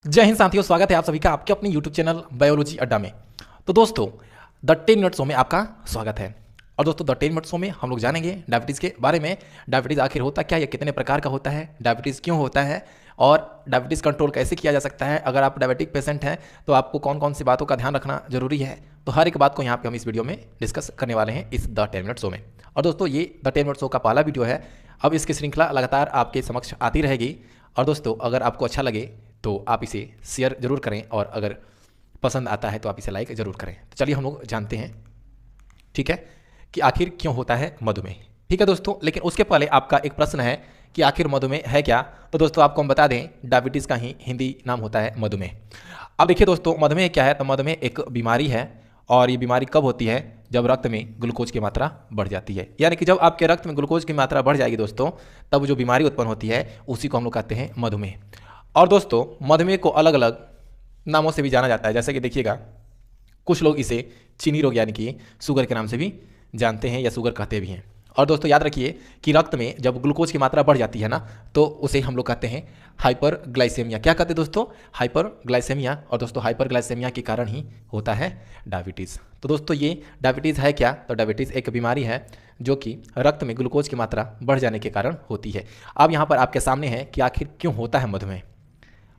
जय हिंद साथियों, स्वागत है आप सभी का आपके अपने YouTube चैनल बायोलॉजी अड्डा में। तो दोस्तों द 10 मिनट शो में आपका स्वागत है। और दोस्तों द 10 मिनट शो में हम लोग जानेंगे डायबिटीज़ के बारे में। डायबिटीज़ आखिर होता क्या, ये कितने प्रकार का होता है, डायबिटीज़ क्यों होता है और डायबिटीज़ कंट्रोल कैसे किया जा सकता है। अगर आप डायबिटिक पेशेंट हैं तो आपको कौन कौन सी बातों का ध्यान रखना जरूरी है। तो हर एक बात को यहाँ पे हम इस वीडियो में डिस्कस करने वाले हैं इस द 10 मिनट शो में। और दोस्तों ये द 10 मिनट शो का पहला वीडियो है। अब इसकी श्रृंखला लगातार आपके समक्ष आती रहेगी। और दोस्तों अगर आपको अच्छा लगे तो आप इसे शेयर जरूर करें और अगर पसंद आता है तो आप इसे लाइक जरूर करें। तो चलिए हम लोग जानते हैं, ठीक है, कि आखिर क्यों होता है मधुमेह। ठीक है दोस्तों, लेकिन उसके पहले आपका एक प्रश्न है कि आखिर मधुमेह है क्या। तो दोस्तों आपको हम बता दें, डायबिटीज़ का ही हिंदी नाम होता है मधुमेह। अब देखिए दोस्तों, मधुमेह क्या है। तो मधुमेह एक बीमारी है और ये बीमारी कब होती है, जब रक्त में ग्लूकोज की मात्रा बढ़ जाती है। यानी कि जब आपके रक्त में ग्लूकोज की मात्रा बढ़ जाएगी दोस्तों, तब जो बीमारी उत्पन्न होती है उसी को हम लोग कहते हैं मधुमेह। और दोस्तों मधुमेह को अलग अलग नामों से भी जाना जाता है। जैसे कि देखिएगा, कुछ लोग इसे चीनी रोग यानी कि शुगर के नाम से भी जानते हैं या शुगर कहते भी हैं। और दोस्तों याद रखिए कि रक्त में जब ग्लूकोज की मात्रा बढ़ जाती है ना, तो उसे हम लोग कहते हैं हाइपरग्लाइसेमिया। क्या कहते हैं दोस्तों? हाइपरग्लाइसेमिया। और दोस्तों हाइपरग्लाइसेमिया के कारण ही होता है डायबिटीज़। तो दोस्तों ये डायबिटीज़ है क्या? तो डायबिटीज़ एक बीमारी है जो कि रक्त में ग्लूकोज की मात्रा बढ़ जाने के कारण होती है। अब यहाँ पर आपके सामने है कि आखिर क्यों होता है मधुमेह।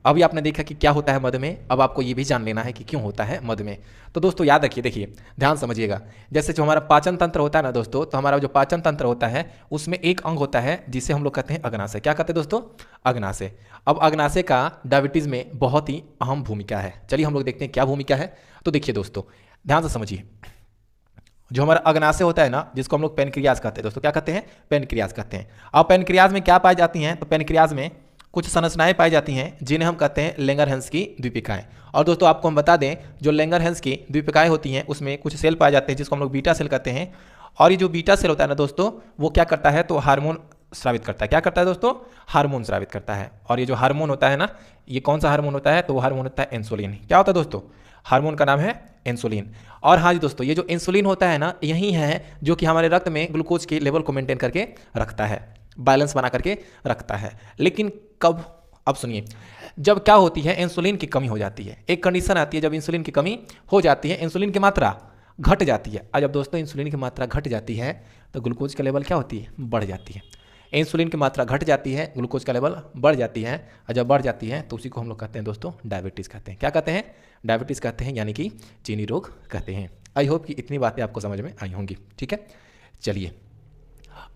अभी आपने देखा कि क्या होता है मधुमेह, अब आपको ये भी जान लेना है कि क्यों होता है मधुमेह। तो दोस्तों याद रखिए, देखिए ध्यान समझिएगा। जैसे जो हमारा पाचन तंत्र होता है ना दोस्तों, तो हमारा जो पाचन तंत्र होता है उसमें एक अंग होता है जिसे हम लोग कहते हैं अग्नाशय। क्या कहते हैं दोस्तों? अग्नाशय। अब अग्नाशय का डायबिटीज़ में बहुत ही अहम भूमिका है। चलिए हम लोग देखते हैं क्या भूमिका है। तो देखिए दोस्तों ध्यान से समझिए, जो हमारा अग्नाशय होता है ना, जिसको हम लोग पेनक्रियाज कहते हैं दोस्तों, क्या कहते हैं? पेनक्रियाज कहते हैं। अब पेनक्रियाज में क्या पाई जाती हैं? तो पेनक्रियाज में कुछ संरचनाएं पाई जाती हैं जिन्हें हम कहते हैं लैंगरहैंस की द्वीपिकाएं। और दोस्तों आपको हम बता दें, जो लैंगरहैंस की द्वीपिकाएं होती हैं उसमें कुछ सेल पाए जाते हैं जिसको हम लोग बीटा सेल कहते हैं। और ये जो बीटा सेल होता है ना दोस्तों, वो क्या करता है? तो हार्मोन स्रावित करता है। क्या करता है दोस्तों? हार्मोन स्रावित करता है। और ये जो हार्मोन होता है ना, ये कौन सा हार्मोन होता है? तो वो हार्मोन होता है इंसुलिन। क्या होता है दोस्तों? हार्मोन का नाम है इंसुलिन। और हाँ जी दोस्तों, ये जो इंसुलिन होता है ना, यही है जो कि हमारे रक्त में ग्लूकोज के लेवल को मेंटेन करके रखता है, बैलेंस बना करके रखता है। लेकिन कब? अब सुनिए, जब क्या होती है, इंसुलिन की कमी हो जाती है। एक कंडीशन आती है जब इंसुलिन की कमी हो जाती है, इंसुलिन की मात्रा घट जाती है। और जब दोस्तों इंसुलिन की मात्रा घट जाती है तो ग्लूकोज का लेवल क्या होती है? बढ़ जाती है। इंसुलिन की मात्रा घट जाती है, ग्लूकोज का लेवल बढ़ जाती है। और जब बढ़ जाती है तो उसी को हम लोग कहते हैं दोस्तों डायबिटीज़ कहते हैं। क्या कहते हैं? डायबिटीज़ कहते हैं, यानी कि चीनी रोग कहते हैं। आई होप कि इतनी बातें आपको समझ में आई होंगी। ठीक है, चलिए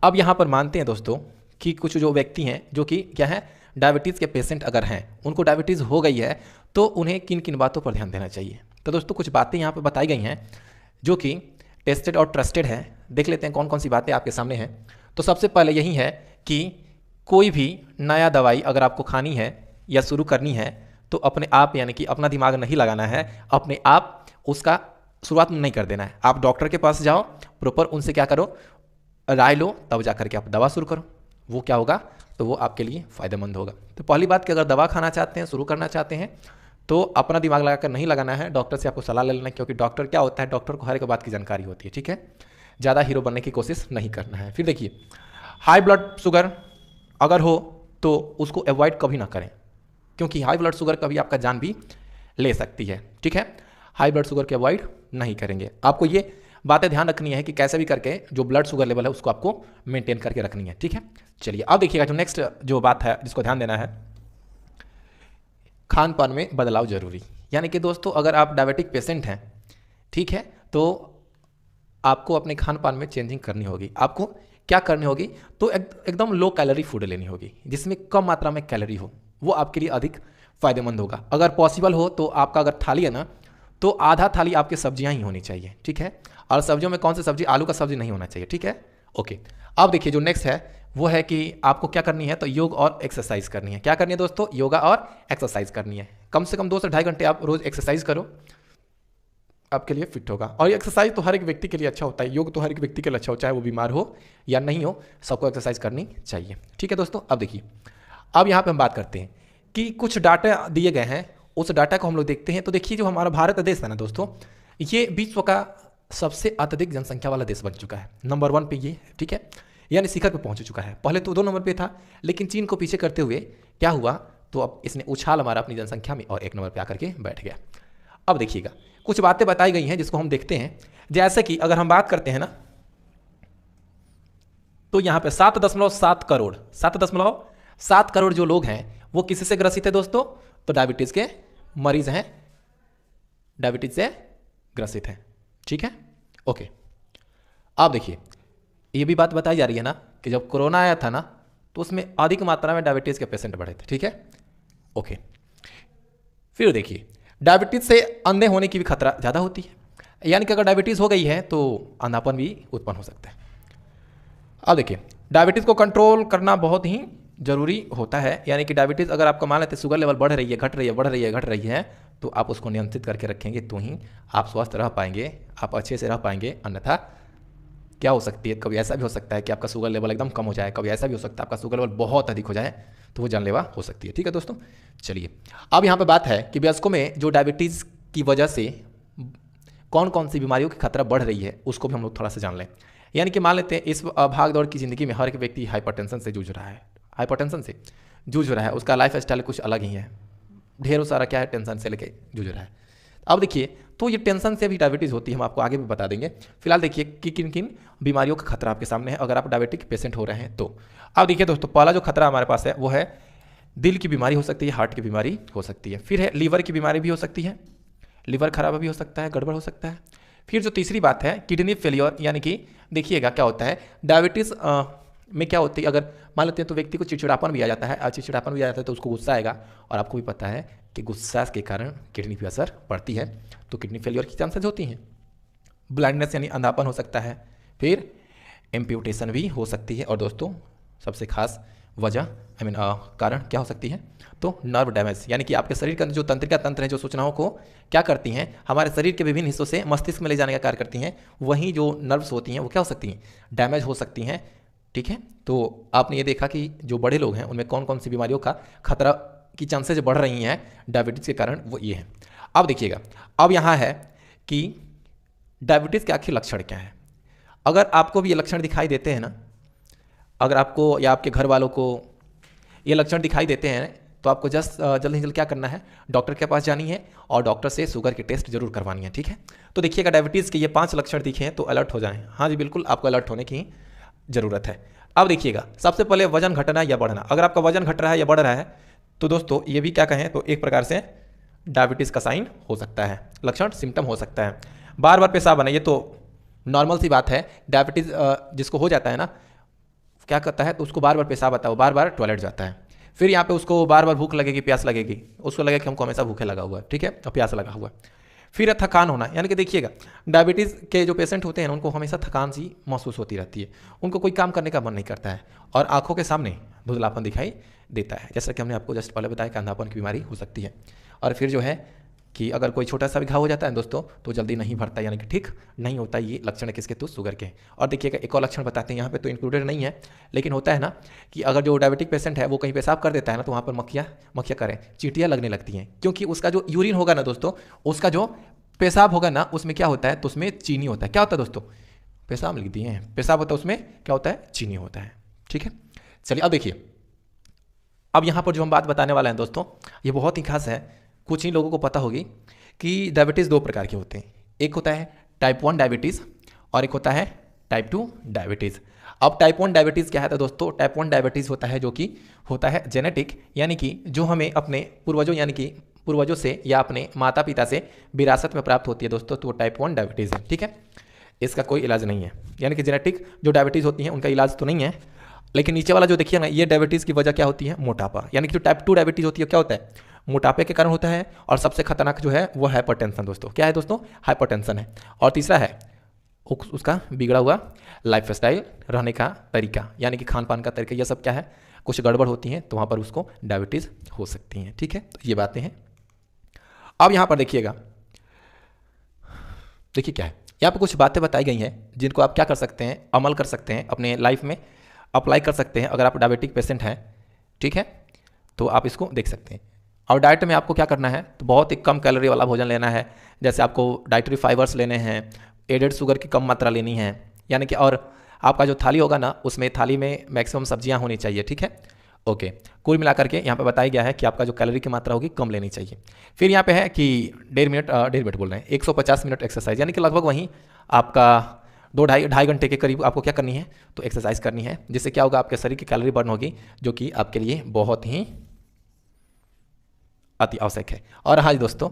अब यहाँ पर मानते हैं दोस्तों कि कुछ जो व्यक्ति हैं जो कि क्या है, डायबिटीज़ के पेशेंट अगर हैं, उनको डायबिटीज़ हो गई है, तो उन्हें किन किन बातों पर ध्यान देना चाहिए। तो दोस्तों कुछ बातें यहाँ पर बताई गई हैं जो कि टेस्टेड और ट्रस्टेड है। देख लेते हैं कौन कौन सी बातें आपके सामने हैं। तो सबसे पहले यही है कि कोई भी नया दवाई अगर आपको खानी है या शुरू करनी है तो अपने आप, यानी कि अपना दिमाग नहीं लगाना है, अपने आप उसका शुरुआत में नहीं कर देना है। आप डॉक्टर के पास जाओ, प्रॉपर उनसे क्या करो, राय लो, तब जा करके आप दवा शुरू करो। वो क्या होगा? तो वो आपके लिए फ़ायदेमंद होगा। तो पहली बात कि अगर दवा खाना चाहते हैं, शुरू करना चाहते हैं, तो अपना दिमाग लगाकर नहीं लगाना है, डॉक्टर से आपको सलाह ले लेना है। क्योंकि डॉक्टर क्या होता है, डॉक्टर को हर एक बात की जानकारी होती है। ठीक है, ज़्यादा हीरो बनने की कोशिश नहीं करना है। फिर देखिए, हाई ब्लड शुगर अगर हो तो उसको अवॉइड कभी ना करें, क्योंकि हाई ब्लड शुगर कभी आपका जान भी ले सकती है। ठीक है, हाई ब्लड शुगर के अवॉइड नहीं करेंगे। आपको ये बातें ध्यान रखनी है कि कैसे भी करके जो ब्लड शुगर लेवल है उसको आपको मेंटेन करके रखनी है। ठीक है, चलिए अब देखिएगा, जो नेक्स्ट जो बात है जिसको ध्यान देना है, खान पान में बदलाव जरूरी। यानी कि दोस्तों अगर आप डायबिटिक पेशेंट हैं, ठीक है, तो आपको अपने खान पान में चेंजिंग करनी होगी। आपको क्या करनी होगी? तो एकदम लो कैलोरी फूड लेनी होगी, जिसमें कम मात्रा में कैलोरी हो। वो आपके लिए अधिक फायदेमंद होगा। अगर पॉसिबल हो तो आपका अगर थाली है ना, तो आधा थाली आपकी सब्जियां ही होनी चाहिए। ठीक है, और सब्जियों में कौन सी सब्जी? आलू का सब्जी नहीं होना चाहिए। ठीक है, ओके। अब देखिए जो नेक्स्ट है वो है कि आपको क्या करनी है, तो योग और एक्सरसाइज करनी है। क्या करनी है दोस्तों? योगा और एक्सरसाइज करनी है। कम से कम 2 से ढाई घंटे आप रोज एक्सरसाइज करो, आपके लिए फिट होगा। और एक्सरसाइज तो हर एक व्यक्ति के लिए अच्छा होता है, योग तो हर एक व्यक्ति के लिए अच्छा हो, चाहे वो बीमार हो या नहीं हो, सबको एक्सरसाइज करनी चाहिए। ठीक है दोस्तों, अब देखिए, अब यहाँ पे हम बात करते हैं कि कुछ डाटा दिए गए हैं, उस डाटा को हम लोग देखते हैं। तो देखिए, जो हमारा भारत देश है ना दोस्तों, ये विश्व का सबसे अत्यधिक जनसंख्या वाला देश बन चुका है। नंबर 1 पे ये, ठीक है, यानी शिखर पे पहुंच चुका है। पहले तो 2 नंबर पे था, लेकिन चीन को पीछे करते हुए क्या हुआ, तो अब इसने उछाल मारा अपनी जनसंख्या में और 1 नंबर पे आकर के बैठ गया। अब देखिएगा कुछ बातें बताई गई हैं जिसको हम देखते हैं। जैसे कि अगर हम बात करते हैं ना, तो यहां पे 7.7 करोड़ 7.7 करोड़ जो लोग हैं वो किससे ग्रसित है दोस्तों? तो डायबिटीज के मरीज हैं, डायबिटीज से ग्रसित हैं। ठीक है, ओके। अब देखिए ये भी बात बताई जा रही है ना कि जब कोरोना आया था ना तो उसमें अधिक मात्रा में डायबिटीज के पेशेंट बढ़े थे। ठीक है, ओके। फिर देखिए डायबिटीज से अंधे होने की भी खतरा ज़्यादा होती है, यानी कि अगर डायबिटीज हो गई है तो अंधापन भी उत्पन्न हो सकता है। अब देखिए डायबिटीज को कंट्रोल करना बहुत ही जरूरी होता है, यानी कि डायबिटीज अगर आपका मान लेते शुगर लेवल बढ़ रही है, घट रही है, बढ़ रही है, घट रही है, तो आप उसको नियंत्रित करके रखेंगे तो ही आप स्वस्थ रह पाएंगे, आप अच्छे से रह पाएंगे। अन्यथा क्या हो सकती है, कभी ऐसा भी हो सकता है कि आपका शुगर लेवल एकदम कम हो जाए, कभी ऐसा भी हो सकता है आपका शुगर लेवल बहुत अधिक हो जाए, तो वो जानलेवा हो सकती है। ठीक है दोस्तों, चलिए अब यहाँ पे बात है कि वयस्कों में जो डायबिटीज़ की वजह से कौन कौन सी बीमारियों की खतरा बढ़ रही है उसको भी हम लोग थोड़ा सा जान लें। यानी कि मान लेते हैं इस भाग दौड़ की ज़िंदगी में हर एक व्यक्ति हाइपरटेंशन से जूझ रहा है, हाइपरटेंशन से जूझ रहा है, उसका लाइफ स्टाइल कुछ अलग ही है, ढेरों सारा क्या है टेंशन से लेके जूझ रहा है। अब देखिए तो ये टेंशन से भी डायबिटीज़ होती है, हम आपको आगे भी बता देंगे। फिलहाल देखिए कि किन किन बीमारियों का खतरा आपके सामने है अगर आप डायबिटिक पेशेंट हो रहे हैं तो। अब देखिए दोस्तों पहला जो खतरा हमारे पास है वो है दिल की बीमारी हो सकती है, हार्ट की बीमारी हो सकती है, फिर है लीवर की बीमारी भी हो सकती है, लीवर खराब भी हो सकता है, गड़बड़ हो सकता है। फिर जो तीसरी बात है किडनी फेलियर, यानी कि देखिएगा क्या होता है डायबिटीज़ में क्या होती है, अगर मान लेते हैं तो व्यक्ति को चिड़चिड़ापन भी आ जाता है, और चिड़चिड़ापन भी आ जाता है तो उसको गुस्सा आएगा, और आपको भी पता है कि गुस्सा के कारण किडनी पर असर पड़ती है, तो किडनी फेलियर की चांसेस होती हैं। ब्लाइंडनेस यानी अंधापन हो सकता है, फिर एम्प्यूटेशन भी हो सकती है, और दोस्तों सबसे खास वजह कारण क्या हो सकती है, तो नर्व डैमेज, यानी कि आपके शरीर का जो तंत्रिका तंत्र है, जो सूचनाओं को क्या करती हैं हमारे शरीर के विभिन्न हिस्सों से मस्तिष्क में ले जाने का कार्य करती हैं, वहीं जो नर्व्स होती हैं वो क्या हो सकती हैं, डैमेज हो सकती हैं। ठीक है, तो आपने ये देखा कि जो बड़े लोग हैं उनमें कौन कौन सी बीमारियों का खतरा की चांसेज बढ़ रही हैं डायबिटीज़ के कारण, वो ये है। अब देखिएगा अब यहाँ है कि डायबिटीज़ के आखिर लक्षण क्या है। अगर आपको भी ये लक्षण दिखाई देते हैं ना, अगर आपको या आपके घर वालों को ये लक्षण दिखाई देते हैं तो आपको जल्द ही जल्द क्या करना है, डॉक्टर के पास जानी है और डॉक्टर से शुगर की टेस्ट जरूर करवानी है। ठीक है, तो देखिएगा डायबिटीज़ के ये 5 लक्षण दिखे हैं तो अलर्ट हो जाएं। हाँ जी बिल्कुल, आपको अलर्ट होने की ज़रूरत है। अब देखिएगा सबसे पहले वजन घटना या बढ़ना। अगर आपका वजन घट रहा है या बढ़ रहा है तो दोस्तों ये भी क्या कहें तो एक प्रकार से डायबिटीज़ का साइन हो सकता है, लक्षण सिम्टम हो सकता है। बार बार पेशाब आना, ये तो नॉर्मल सी बात है, डायबिटीज़ जिसको हो जाता है ना क्या करता है तो उसको बार बार पेशाब आता है, बार बार टॉयलेट जाता है, फिर यहाँ पे उसको बार बार भूख लगेगी, प्यास लगेगी, उसको लगेगा कि हमको हमेशा भूखे लगा हुआ है। ठीक है, और प्यास लगा हुआ है। फिर है थकान होना, यानी कि देखिएगा डायबिटीज़ के जो पेशेंट होते हैं उनको हमेशा थकान सी महसूस होती रहती है, उनको कोई काम करने का मन नहीं करता है, और आंखों के सामने धुंधलापन दिखाई देता है, जैसा कि हमने आपको जस्ट पहले बताया कि अंधापन की बीमारी हो सकती है। और फिर जो है कि अगर कोई छोटा सा भी घाव हो जाता है दोस्तों तो जल्दी नहीं भरता, यानी कि ठीक नहीं होता। ये लक्षण है किसके, तो शुगर के। और देखिएगा एक और लक्षण बताते हैं, यहाँ पे तो इंक्लूडेड नहीं है, लेकिन होता है ना कि अगर जो डायबिटिक पेशेंट है वो कहीं पेशाब कर देता है ना तो वहाँ पर मक्खियाँ करें चींटियाँ लगने लगती हैं, क्योंकि उसका जो यूरिन होगा ना दोस्तों, उसका जो पेशाब होगा ना उसमें क्या होता है तो उसमें चीनी होता है। क्या होता है दोस्तों, पेशाब लिख दिए हैं, पेशाब होता है उसमें क्या होता है, चीनी होता है। ठीक है, चलिए अब देखिए अब यहाँ पर जो हम बात बताने वाले हैं दोस्तों ये बहुत ही खास है, कुछ ही लोगों को पता होगी कि डायबिटीज़ 2 प्रकार के होते हैं, एक होता है टाइप 1 डायबिटीज़ और एक होता है टाइप 2 डायबिटीज़। अब टाइप 1 डायबिटीज़ क्या है तो दोस्तों टाइप 1 डायबिटीज़ होता है जो कि होता है जेनेटिक, यानी कि जो हमें अपने पूर्वजों यानी कि पूर्वजों से या अपने माता पिता से विरासत में प्राप्त होती है दोस्तों, तो वो टाइप 1 डायबिटीज़ है। ठीक है, इसका कोई इलाज नहीं है, यानी कि जेनेटिक जो डायबिटीज़ होती हैं उनका इलाज तो नहीं है। लेकिन नीचे वाला जो देखिए ना ये डायबिटीज़ की वजह क्या होती है, मोटापा, यानी कि जो टाइप 2 डायबिटीज़ होती है क्या होता है, मोटापे के कारण होता है। और सबसे खतरनाक जो है वो हाइपरटेंशन दोस्तों, क्या है दोस्तों, हाइपरटेंशन है। और तीसरा है उसका बिगड़ा हुआ लाइफस्टाइल, रहने का तरीका, यानी कि खान पान का तरीका, यह सब क्या है कुछ गड़बड़ होती हैं तो वहाँ पर उसको डायबिटीज़ हो सकती हैं। ठीक है, तो ये बातें हैं। अब यहाँ पर देखिएगा, देखिए क्या है, यहाँ पर कुछ बातें बताई गई हैं जिनको आप क्या कर सकते हैं, अमल कर सकते हैं, अपने लाइफ में अप्लाई कर सकते हैं अगर आप डायबिटिक पेशेंट हैं। ठीक है, तो आप इसको देख सकते हैं। और डाइट में आपको क्या करना है तो बहुत ही कम कैलोरी वाला भोजन लेना है, जैसे आपको डाइटरी फाइबर्स लेने हैं, एडेड शुगर की कम मात्रा लेनी है, यानी कि और आपका जो थाली होगा ना उसमें थाली में मैक्सिमम सब्जियां होनी चाहिए। ठीक है, ओके, कुल मिलाकर के यहाँ पे बताया गया है कि आपका जो कैलोरी की मात्रा होगी कम लेनी चाहिए। फिर यहाँ पे है कि 1.5 मिनट बोल रहे हैं, 150 मिनट एक्सरसाइज, यानी कि लगभग वहीं आपका 2-2.5 घंटे के करीब आपको क्या करनी है, तो एक्सरसाइज करनी है, जिससे क्या होगा, आपके शरीर की कैलोरी बर्न होगी, जो कि आपके लिए बहुत ही अति आवश्यक है। और हाँ जी दोस्तों,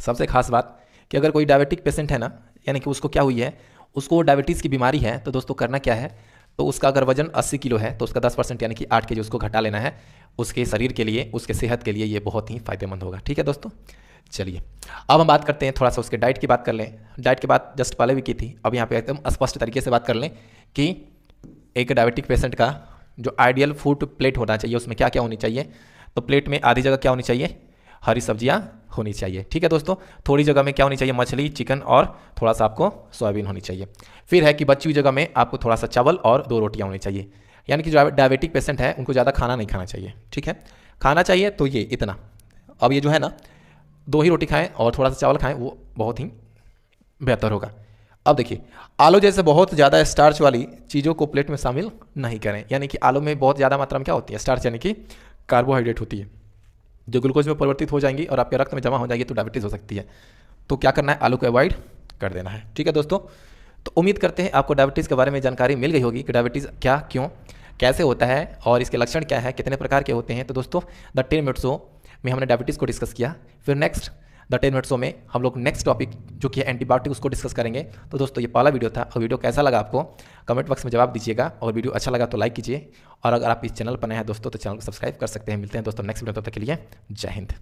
सबसे खास बात कि अगर कोई डायबिटिक पेशेंट है ना, यानी कि उसको क्या हुई है, उसको डायबिटीज़ की बीमारी है, तो दोस्तों करना क्या है, तो उसका अगर वजन 80 किलो है तो उसका 10% यानी कि 8 kg उसको घटा लेना है। उसके शरीर के लिए, उसके सेहत के लिए ये बहुत ही फायदेमंद होगा। ठीक है दोस्तों, चलिए अब हम बात करते हैं, थोड़ा सा उसके डाइट की बात कर लें। डाइट की बात जस्ट पहले भी की थी, अब यहाँ पे एकदम स्पष्ट तरीके से बात कर लें कि एक डायबिटिक पेशेंट का जो आइडियल फूड प्लेट होना चाहिए, उसमें क्या क्या होनी चाहिए। तो प्लेट में आधी जगह क्या होनी चाहिए, हरी सब्जियां होनी चाहिए। ठीक है दोस्तों, थोड़ी जगह में क्या होनी चाहिए, मछली, चिकन और थोड़ा सा आपको सोयाबीन होनी चाहिए। फिर है कि बची हुई जगह में आपको थोड़ा सा चावल और 2 रोटियां होनी चाहिए। यानी कि जो डायबिटिक पेशेंट है उनको ज़्यादा खाना नहीं खाना चाहिए। ठीक है, खाना चाहिए तो ये इतना, अब ये जो है ना 2 ही रोटी खाएं और थोड़ा सा चावल खाएं, वो बहुत ही बेहतर होगा। अब देखिए, आलू जैसे बहुत ज़्यादा स्टार्च वाली चीज़ों को प्लेट में शामिल नहीं करें। यानी कि आलू में बहुत ज़्यादा मात्रा में क्या होती है, स्टार्च, यानी कि कार्बोहाइड्रेट होती है, जो ग्लूकोज में परिवर्तित हो जाएंगी और आपके रक्त में जमा हो जाएगी, तो डायबिटीज़ हो सकती है। तो क्या करना है, आलू को अवॉइड कर देना है। ठीक है दोस्तों, तो उम्मीद करते हैं आपको डायबिटीज़ के बारे में जानकारी मिल गई होगी कि डायबिटीज़ क्या, क्यों, कैसे होता है और इसके लक्षण क्या है, कितने प्रकार के होते हैं। तो दोस्तों द 10 मिनट शो में हमने डायबिटीज़ को डिस्कस किया। फिर नेक्स्ट द 10 मिनट शो में हम लोग नेक्स्ट टॉपिक जो कि एंटीबायोटिक उसको डिस्कस करेंगे। तो दोस्तों ये पहला वीडियो था, और वीडियो कैसा लगा आपको कमेंट बॉक्स में जवाब दीजिएगा, और वीडियो अच्छा लगा तो लाइक कीजिए, और अगर आप इस चैनल पर नए हैं दोस्तों तो चैनल को सब्सक्राइब कर सकते हैं। मिलते हैं दोस्तों नेक्स्ट वीडियो, तब तक के लिए जय हिंद।